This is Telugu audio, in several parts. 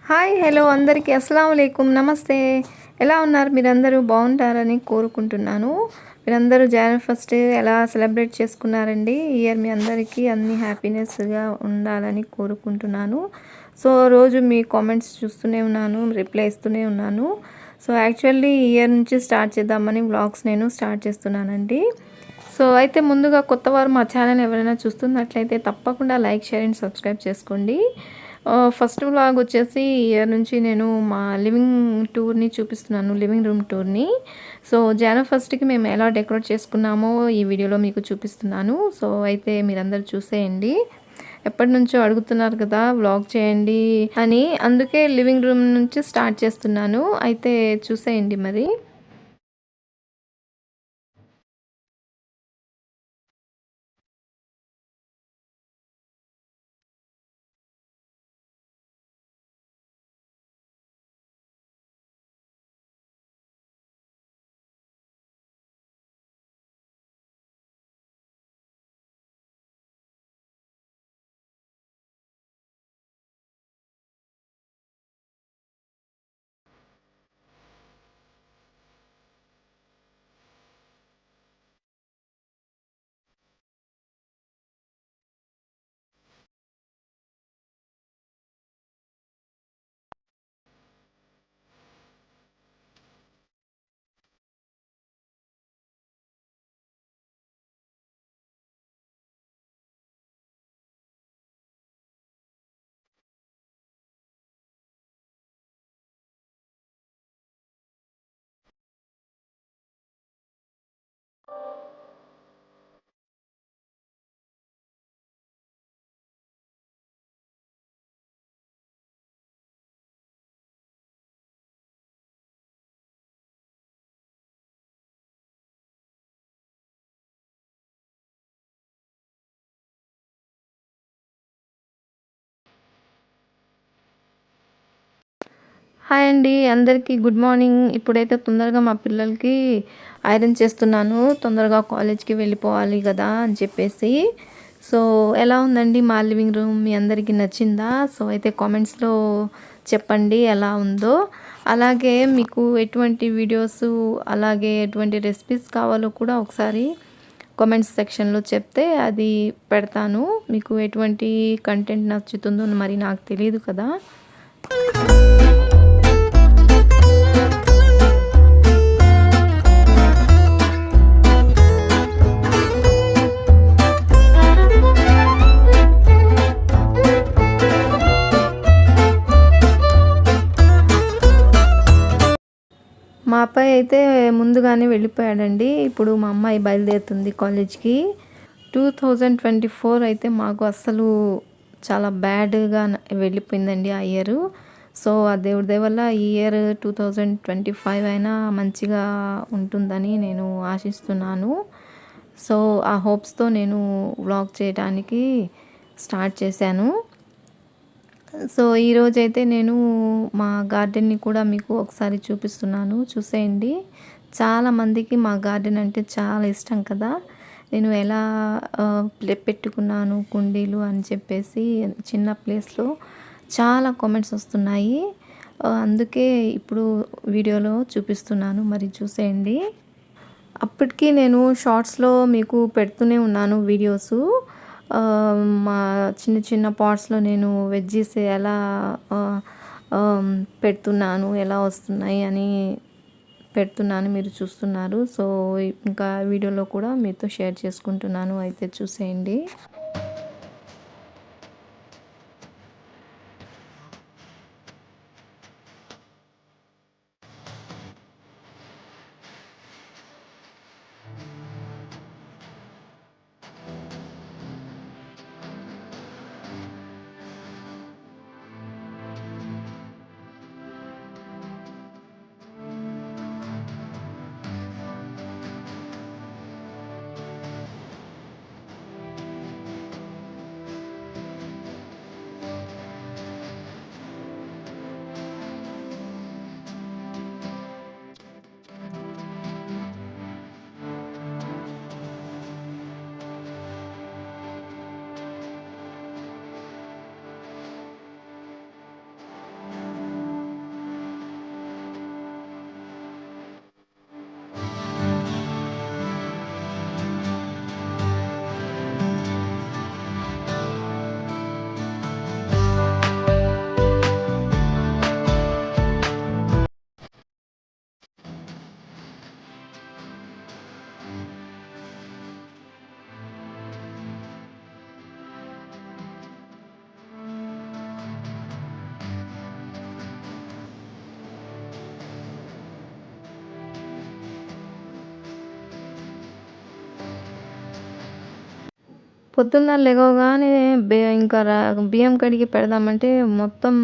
హాయ్ హలో అందరికీ అస్సలం వాలేకుమ్ నమస్తే. ఎలా ఉన్నారు? మీరందరూ బాగుంటారని కోరుకుంటున్నాను. మీరందరూ జనవరి ఫస్ట్ ఎలా సెలబ్రేట్ చేసుకున్నారండి? ఈ ఇయర్ మీ అందరికీ అన్ని హ్యాపీనెస్గా ఉండాలని కోరుకుంటున్నాను. సో రోజు మీ కామెంట్స్ చూస్తూనే ఉన్నాను, రిప్లై ఇస్తూనే ఉన్నాను. సో యాక్చువల్లీ ఈ ఇయర్ నుంచి స్టార్ట్ చేద్దామని వ్లాగ్స్ నేను స్టార్ట్ చేస్తున్నానండి. సో అయితే ముందుగా కొత్త వారు మా ఛానల్ ఎవరైనా చూస్తున్నట్లయితే తప్పకుండా లైక్, షేర్ అండ్ సబ్స్క్రైబ్ చేసుకోండి. ఫస్ట్ వ్లాగ్ వచ్చేసి ఇయర్ నుంచి నేను మా లివింగ్ టూర్ని చూపిస్తున్నాను, లివింగ్ రూమ్ టూర్ని. సో జనవరి ఫస్ట్కి మేము ఎలా డెకరేట్ చేసుకున్నామో ఈ వీడియోలో మీకు చూపిస్తున్నాను. సో అయితే మీరందరూ చూసేయండి. ఎప్పటి నుంచో అడుగుతున్నారు కదా వ్లాగ్ చేయండి అని, అందుకే లివింగ్ రూమ్ నుంచి స్టార్ట్ చేస్తున్నాను. అయితే చూసేయండి మరి. హాయ్ అండి, అందరికీ గుడ్ మార్నింగ్. ఇప్పుడైతే తొందరగా మా పిల్లలకి ఐరన్ చేస్తున్నాను, తొందరగా కాలేజ్కి వెళ్ళిపోవాలి కదా అని చెప్పేసి. సో ఎలా ఉందండి మా లివింగ్ రూమ్? మీ అందరికీ నచ్చిందా? సో అయితే కామెంట్స్లో చెప్పండి ఎలా ఉందో. అలాగే మీకు ఎటువంటి వీడియోస్, అలాగే ఎటువంటి రెసిపీస్ కావాలో కూడా ఒకసారి కామెంట్స్ సెక్షన్లో చెప్తే అది పెడతాను. మీకు ఎటువంటి కంటెంట్ నచ్చుతుందో మరి నాకు తెలియదు కదా. మా అబ్బాయి అయితే ముందుగానే వెళ్ళిపోయాడండి. ఇప్పుడు మా అమ్మాయి బయలుదేరుతుంది కాలేజ్కి. 2024 అయితే మాకు అస్సలు చాలా బ్యాడ్గా వెళ్ళిపోయిందండి ఆ ఇయర్. సో ఆ దేవుడి దయ వల్ల ఈ ఇయర్ 2025 అయినా మంచిగా ఉంటుందని నేను ఆశిస్తున్నాను. సో ఆ హోప్స్తో నేను వ్లాగ్ చేయడానికి స్టార్ట్ చేశాను. సో ఈరోజైతే నేను మా గార్డెన్ని కూడా మీకు ఒకసారి చూపిస్తున్నాను, చూసేయండి. చాలామందికి మా గార్డెన్ అంటే చాలా ఇష్టం కదా. నేను ఎలా పెట్టుకున్నాను కుండీలు అని చెప్పేసి చిన్న ప్లేస్లో చాలా కామెంట్స్ వస్తున్నాయి. అందుకే ఇప్పుడు వీడియోలో చూపిస్తున్నాను, మరి చూసేయండి. అప్పటికి నేను షార్ట్స్లో మీకు పెడుతూనే ఉన్నాను వీడియోసు. మా చిన్న చిన్న పాట్స్లో నేను వెజ్జీస్ ఎలా పెడుతున్నాను, ఎలా వస్తున్నాయి అని పెడుతున్నాను, మీరు చూస్తున్నారు. సో ఇంకా వీడియోలో కూడా మీతో షేర్ చేసుకుంటున్నాను, అయితే చూసేయండి. పొద్దున్న లెగవగానే ఇంకా బియ్యం కడిగి పెడదామంటే మొత్తం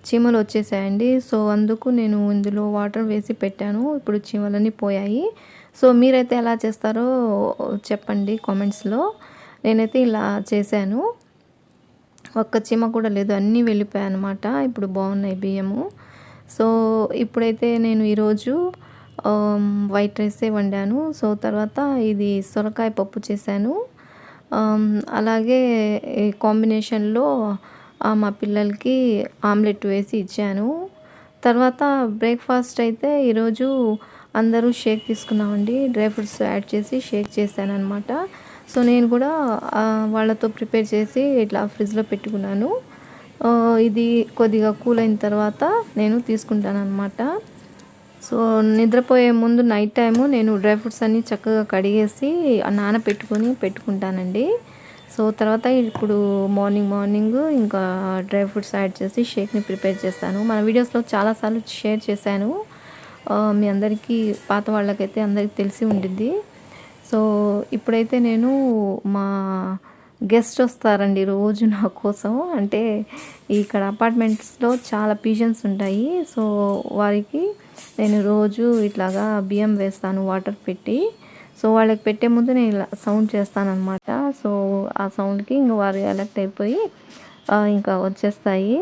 చీమలొచ్చేసాయండి. సో, అందుకు నేను ఇందులో వాటర్ వేసి పెట్టాను. ఇప్పుడు చీమలన్నీ పోయాయి. సో, మీరైతే ఎలా చేస్తారో చెప్పండి కామెంట్స్‌లో. నేనైతే ఇలా చేశాను. ఒక్క చీమ కూడా లేదు. అన్నీ వెళ్ళిపోయాయన్నమాట. ఇప్పుడు బాగున్నాయి బియ్యము. సో, ఇప్పుడైతే నేను ఈరోజు వైట్ రైసే వండాను. సో, తర్వాత ఇది సొరకాయ పప్పు చేశాను. అలాగే ఈ కాంబినేషన్‌లో మా పిల్లలకి ఆమ్లెట్ వేసి ఇచ్చాను. తర్వాత బ్రేక్‌ఫాస్ట్ అయితే ఈరోజు అందరూ షేక్ తీసుకున్నామండి. డ్రై ఫ్రూట్స్ యాడ్ చేసి షేక్ చేశాననమాట. సో, నేను కూడా వాళ్ళతో ప్రిపేర్ చేసి ఇట్లా ఫ్రిడ్జ్‌లో పెట్టుకున్నాను. ఇది కొద్దిగా కూల్ అయిన తర్వాత నేను తీసుకుంటాననమాట. సో, నిద్రపోయే ముందు నైట్ టైము నేను డ్రై ఫ్రూట్స్ అన్నీ చక్కగా కడిగేసి నానపెట్టుకొని పెట్టుకుంటానండి. సో, తర్వాత ఇప్పుడు మార్నింగ్ ఇంకా డ్రై ఫ్రూట్స్ యాడ్ చేసి షేక్‌ని ప్రిపేర్ చేస్తాను. మన వీడియోస్‌లో చాలా సార్లు షేర్ చేశాను. మీ అందరికీ పాత వాళ్ళకైతే అందరికి తెలిసి ఉండిద్ది. సో, ఇప్పుడైతే నేను మా గెస్ట్ వస్తారండి రోజు నా కోసం. అంటే ఇక్కడ అపార్ట్మెంట్స్‌లో చాలా పిజన్స్ ఉంటాయి. సో, వారికి నేను రోజు ఇట్లాగా బియ్యం వేస్తాను వాటర్ పెట్టి. సో, వాళ్ళకి పెట్టే ముందు నేను ఇలా సౌండ్ చేస్తాననమాట. సో, ఆ సౌండ్‌కి ఇంక వారు అలర్ట్ అయిపోయి ఇంకా వచ్చేస్తాయి.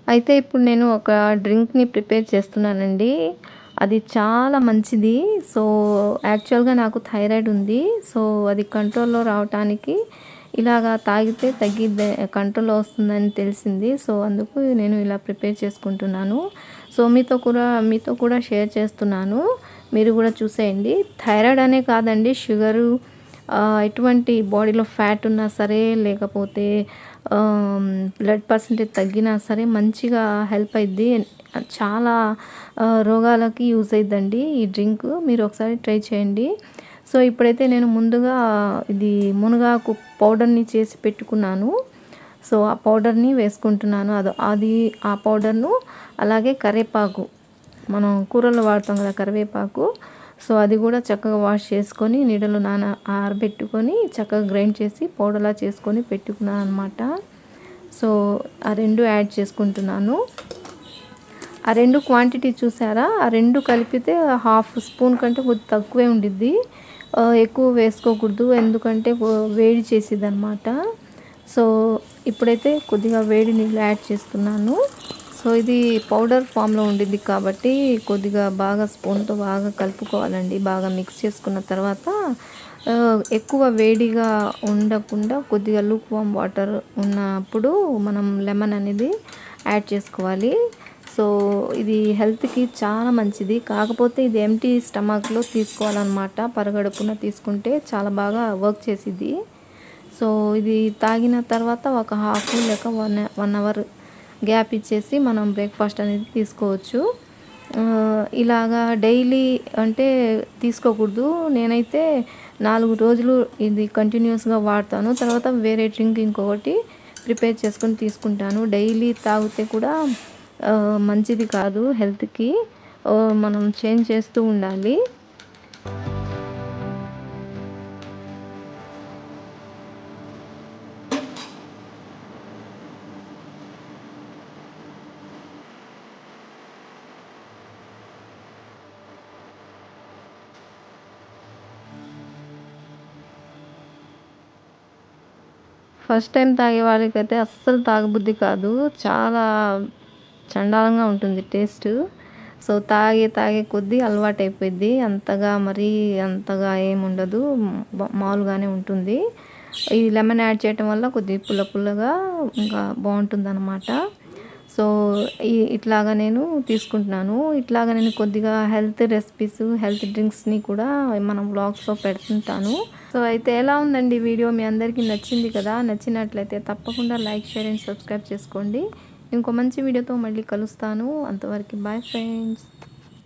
అయితే ఇప్పుడు నేను ఒక డ్రింక్‌ని ప్రిపేర్ చేస్తున్నానండి. అది చాలా మంచిది. సో, యాక్చువల్‌గా నాకు థైరాయిడ్ ఉంది. సో, అది కంట్రోల్‌లో రావటానికి ఇలాగా తాగితే తగ్గిద్ది, కంట్రోల్‌లో వస్తుందని తెలిసింది. సో, అందుకు నేను ఇలా ప్రిపేర్ చేసుకుంటున్నాను. సో, మీతో కూడా షేర్ చేస్తున్నాను. మీరు కూడా చూసేయండి. థైరాయిడ్ అనే కాదండి, షుగరు, ఎటువంటి బాడీలో ఫ్యాట్ ఉన్నా సరే, లేకపోతే బ్లడ్ పర్సెంటేజ్ తగ్గినా సరే మంచిగా హెల్ప్ అయిద్ది. చాలా రోగాలకి యూజ్ అయిద్దండి ఈ డ్రింక్. మీరు ఒకసారి ట్రై చేయండి. సో, ఇప్పుడైతే నేను ముందుగా ఇది మునగాకు పౌడర్‌ని చేసి పెట్టుకున్నాను. సో, ఆ పౌడర్‌ని వేసుకుంటున్నాను. ఆ పౌడర్‌ను అలాగే కరివేపాకు, మనం కూరల్లో వాడతాం కదా కరివేపాకు. సో, అది కూడా చక్కగా వాష్ చేసుకొని నీడలో ఆరబెట్టుకొని చక్కగా గ్రైండ్ చేసి పౌడర్‌లా చేసుకొని పెట్టుకున్నాను అనమాట. సో, ఆ 2 యాడ్ చేసుకుంటున్నాను. ఆ 2 క్వాంటిటీ చూసారా? ఆ 2 కలిపితే హాఫ్ స్పూన్ కంటే కొద్దిగా తక్కువే ఉండిద్ది. ఎక్కువ వేసుకోకూడదు, ఎందుకంటే వేడి చేసిద్దనమాట. సో, ఇప్పుడైతే కొద్దిగా వేడి నీళ్ళు యాడ్ చేస్తున్నాను. సో, ఇది పౌడర్ ఫామ్‌లో ఉండిద్ది కాబట్టి కొద్దిగా బాగా స్పూన్‌తో బాగా కలుపుకోవాలండి. బాగా మిక్స్ చేసుకున్న తర్వాత ఎక్కువ వేడిగా ఉండకుండా కొద్దిగా లూక్ వార్మ్ వాటర్ ఉన్నప్పుడు మనం లెమన్ అనేది యాడ్ చేసుకోవాలి. సో, ఇది హెల్త్‌కి చాలా మంచిది. కాకపోతే ఇది ఎంప్టీ స్టమక్‌లో తీసుకోవాలన్నమాట. పరగడుపున తీసుకుంటే చాలా బాగా వర్క్ చేసిద్ది. సో, ఇది తాగిన తర్వాత ఒక హాఫ్ లేక 1 అవర్ గ్యాప్ ఇచ్చేసి మనం బ్రేక్‌ఫాస్ట్ అనేది తీసుకోవచ్చు. ఇలాగా డైలీ అంటే తీసుకోకూడదు. నేనైతే 4 రోజులు ఇది కంటిన్యూస్‌గా వాడతాను. తర్వాత వేరే డ్రింక్ ఇంకొకటి ప్రిపేర్ చేసుకొని తీసుకుంటాను. డైలీ తాగితే కూడా మంచిది కాదు హెల్త్‌కి. మనం చేంజ్ చేస్తూ ఉండాలి. ఫస్ట్ టైం తాగే వాళ్ళకైతే అస్సలు తాగబుద్ధి కాదు. చాలా చండాలంగా ఉంటుంది టేస్ట్. సో తాగే కొద్దీ అలవాటైపోయిద్ది. అంతగా ఏముండదు. మామూలుగానే ఉంటుంది. ఈ లెమన్ యాడ్ చేయటం వల్ల కొద్దిగా పుల్లగా ఇంకా బాగుంటుందన్నమాట. సో ఇట్లాగా నేను తీసుకుంటున్నాను. ఇట్లాగా నేను కొద్దిగా హెల్త్ రెసిపీస్, హెల్త్ డ్రింక్స్ని కూడా మనం వ్లాగ్స్లో పెడుతుంటాను. సో అయితే ఎలా ఉందండి వీడియో? మీ అందరికీ నచ్చింది కదా? నచ్చినట్లయితే తప్పకుండా లైక్, షేర్ అండ్ సబ్స్క్రైబ్ చేసుకోండి. ఇంకో మంచి వీడియోతో మళ్ళీ కలుస్తాను. అంతవరకు బాయ్ ఫ్రెండ్స్.